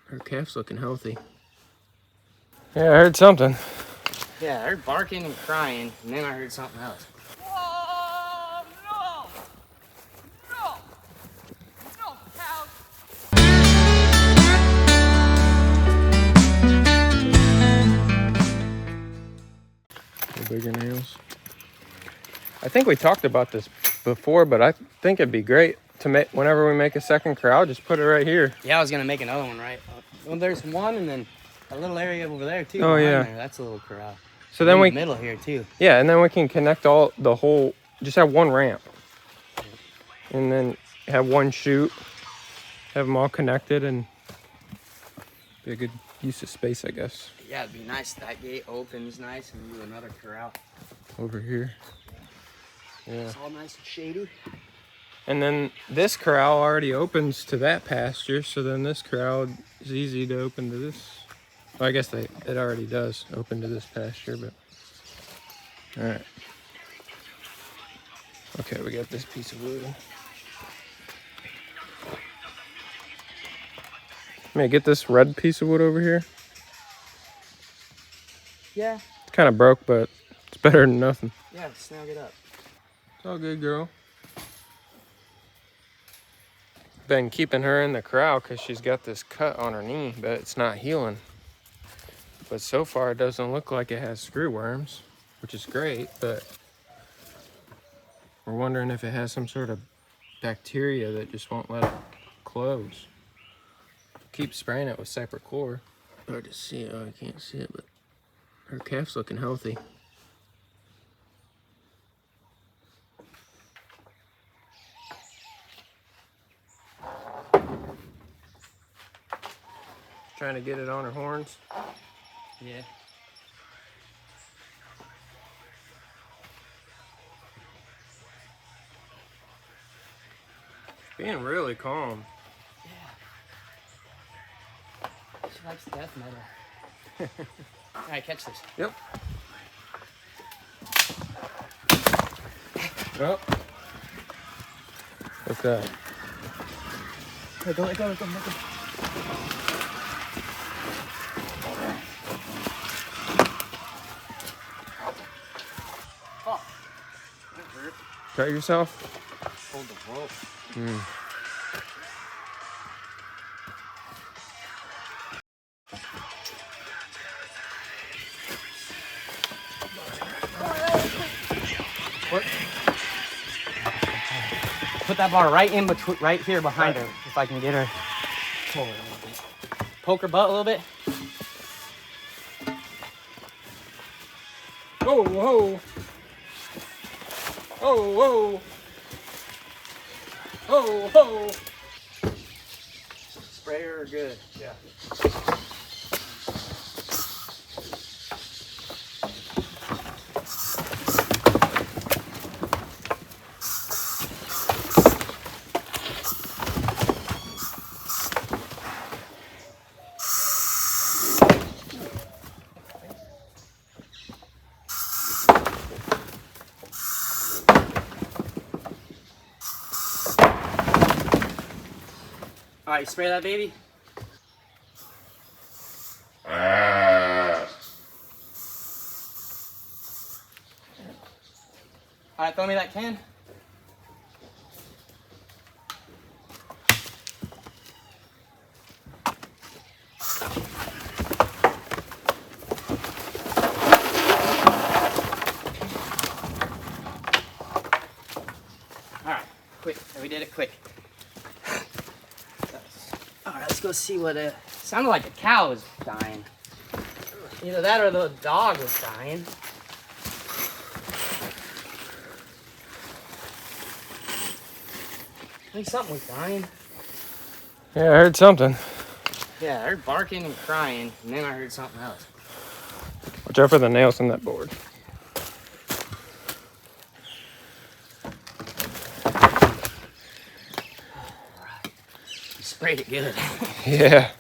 Her calf's looking healthy. Yeah, I heard something. Yeah, I heard barking and crying, and then I heard something else. Oh, no! No! No, cows! The bigger nails. I think we talked about this before, but I think it'd be great to make, whenever we make a second corral, just put it right here. Yeah, I was gonna make another one, right? Well, there's one, and then a little area over there too. Oh, behind yeah. there. That's a little corral. So And then in we, the middle here too. yeah, and then we can connect the whole, just have one ramp. And then have one chute, have them all connected, and be a good use of space, I guess. Yeah, it'd be nice. That gate opens nice, and do another corral. Over here. Yeah. It's all nice and shady. And then this corral already opens to that pasture, so then this corral is easy to open to this. Well, I guess it already does open to this pasture, but all right. Okay, we got this piece of wood. May I get this red piece of wood over here? Yeah. It's kind of broke, but it's better than nothing. Yeah, snag it up. It's all good, girl. Been keeping her in the corral because she's got this cut on her knee, but it's not healing. But so far it doesn't look like it has screw worms, which is great, but we're wondering if it has some sort of bacteria that just won't let it close. Keep spraying it with cyprochlor. Hard to see it. Oh, I can't see it, but her calf's looking healthy. Trying to get it on her horns. Yeah. Being really calm. She likes death metal. All right, catch this. Yep. Oh. What's that? Let go, let go, let go, let go. Oh, that hurt. Cut yourself? Hold the rope. Hmm. What? Put that bar right in between, right here behind her, if I can get her forward a little bit. Poke her butt a little bit. Whoa, whoa. Oh, whoa. Oh, whoa. Spray her good. Yeah. All right, spray that baby. All right, throw me that can. All right, quick. We did it quick. All right, let's go see what it sounded like. A cow was dying. Either that or the dog was dying. I think something was dying. Yeah, I heard something. Yeah, I heard barking and crying, and then I heard something else. Watch out for the nails in that board. You sprayed it good. Yeah.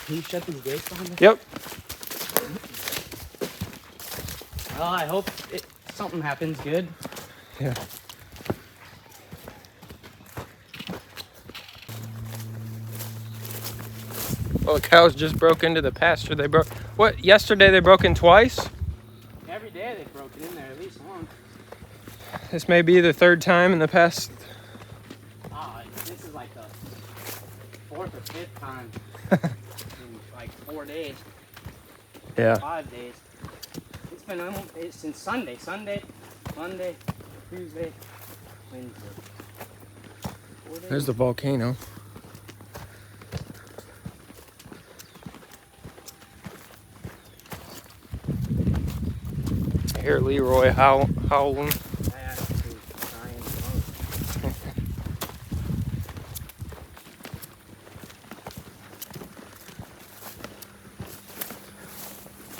Can you shut these gates behind us? Yep. Well, I hope something happens good. Yeah. Well, the cows just broke into the pasture. They broke, what, yesterday they broke in twice? Every day they've broken in there at least once. This may be the third time in the past. This is like the fourth or fifth time in like 4 days. Yeah. 5 days. It's been since Sunday. Sunday, Monday, Tuesday, Wednesday. 4 days. There's the volcano. I hear Leroy howling.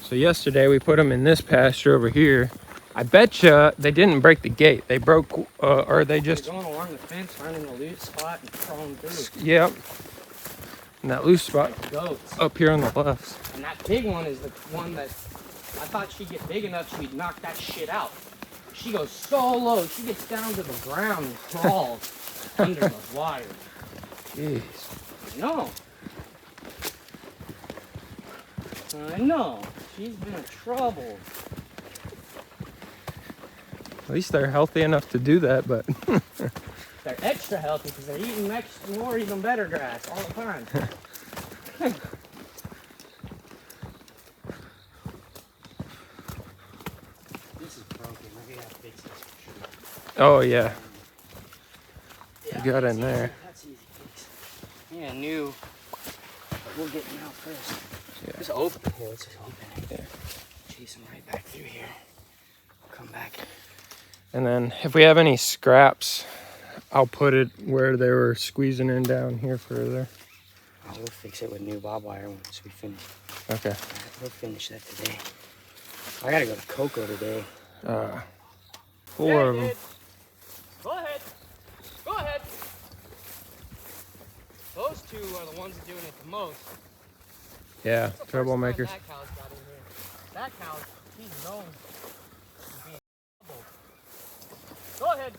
So yesterday we put them in this pasture over here. I bet you they didn't break the gate. They broke, or they just... They're going along the fence, finding a loose spot and crawling through. Yep. And that loose spot Like goats. up here on the left. And that big one is the one that I thought she'd get big enough she'd knock that shit out. She goes so low, she gets down to the ground and crawls under the wire. Jeez. No. I know. She's been in trouble. At least they're healthy enough to do that, but... They're extra healthy because they're eating more, even better grass all the time. This is broken. We're gonna have to fix this for sure. Oh, yeah. Yeah, You got that's in there. easy. That's easy fix. Yeah, new. But we'll get them out first. Yeah. Just open it. Here, let's just open it. Yeah. Chase them right back through here. Come back. And then if we have any scraps, I'll put it where they were squeezing in down here further. Oh, we'll fix it with new bob wire once we finish. Okay. We'll finish that today. I gotta go to Coco today. 4 of them. Go ahead. Go ahead. Those two are the ones doing it the most. Yeah, That's the first time troublemakers. That cow's got in here. That cow, he's known to be in trouble. Go ahead.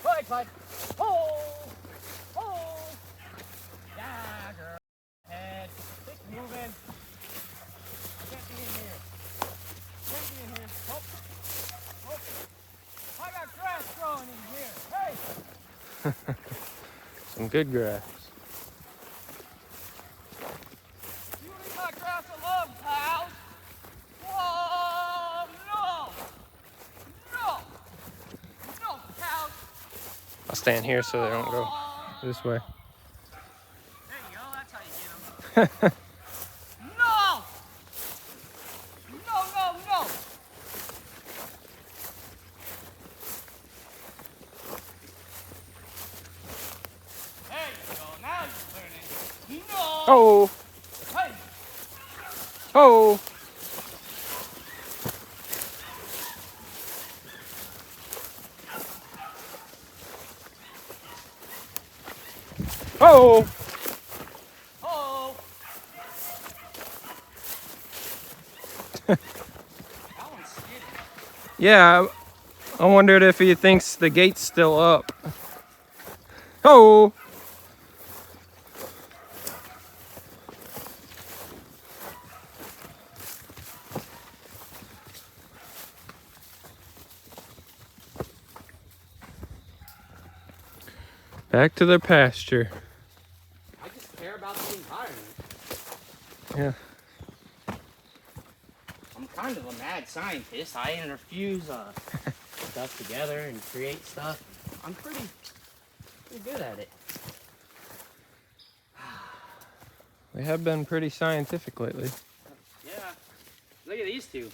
Go ahead, Clyde. Oh! Oh! Yeah, girl. Head. Keep moving. Can't be in here. Can't be in here. Oh. Oh. I got grass growing in here. Hey! Some good grass. You leave my grass alone, cows. Whoa! No! No! No, cows! I'll stand here so they don't go this way. There you go. That's how you get them. No! No, no, no! There you go. Now you're learning. No! Oh! Hey! Oh! Oh! Oh! That one's skidding. Yeah, I wondered if he thinks the gate's still up. Oh! Back to the pasture. I just care about the environment. Yeah. I'm kind of a mad scientist. I interfuse stuff together and create stuff. I'm pretty good at it. We have been pretty scientific lately. Yeah. Look at these two.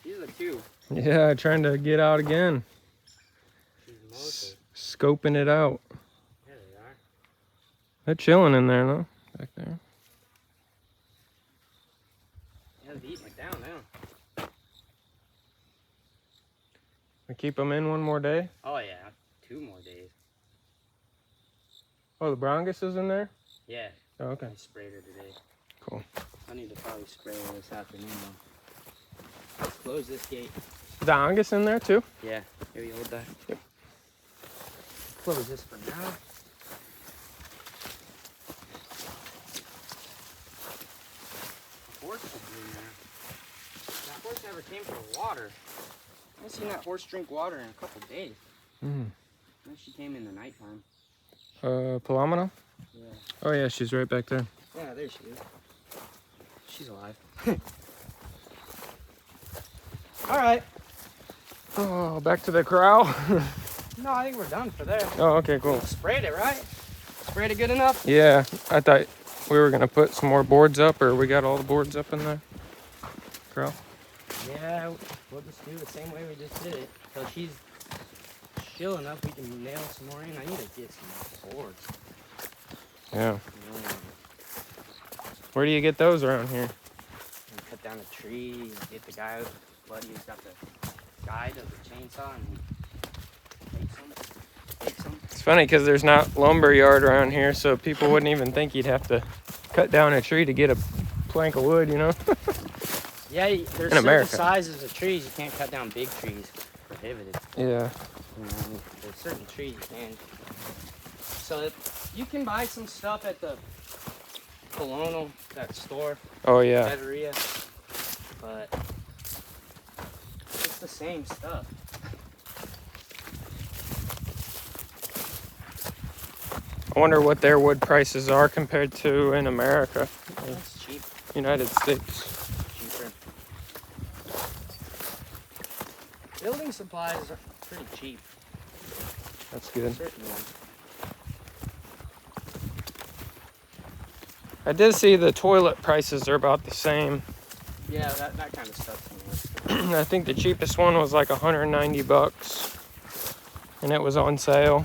These are the two. Yeah, trying to get out again. Scoping it out. There they are. They're chilling in there, though. Back there. Yeah, they're eating it down now. We keep them in one more day. Oh yeah, 2 more days. Oh, the Brongus is in there? Yeah. Oh, okay. I sprayed her today. Cool. I need to probably spray her this afternoon though. Let's close this gate. The Angus in there, too? Yeah. Here, you hold that. Yep. Close this for now. came for water. I haven't seen that horse drink water in a couple days. Mm. And she came in the nighttime. Palomino? Yeah. Oh yeah, she's right back there. Yeah, there she is. She's alive. All right. Oh, back to the corral. No, I think we're done for there. Oh, okay, cool. Sprayed it, right? Sprayed it good enough? Yeah, I thought we were gonna put some more boards up, or we got all the boards up in the corral. Yeah, we'll just do the same way we just did it. So she's chill enough, we can nail some more in. I need to get some boards. Yeah. Where do you get those around here? And cut down a tree, and get the guy, buddy who's got the guide of the chainsaw, and take some. It's funny because there's not lumber yard around here, so people wouldn't even think you'd have to cut down a tree to get a plank of wood, you know? Yeah, there's certain America. sizes of trees you can't cut down. Big trees, prohibited. Yeah. You know, there's certain trees you can. So you can buy some stuff at the Colonel, that store, Oh yeah. Pizzeria, but it's the same stuff. I wonder what their wood prices are compared to in America, It's cheap, United States. cheaper. Building supplies are pretty cheap. That's good. Certain ones. I did see the toilet prices are about the same. Yeah, that kind of stuff. I think the cheapest one was like 190 bucks, and it was on sale.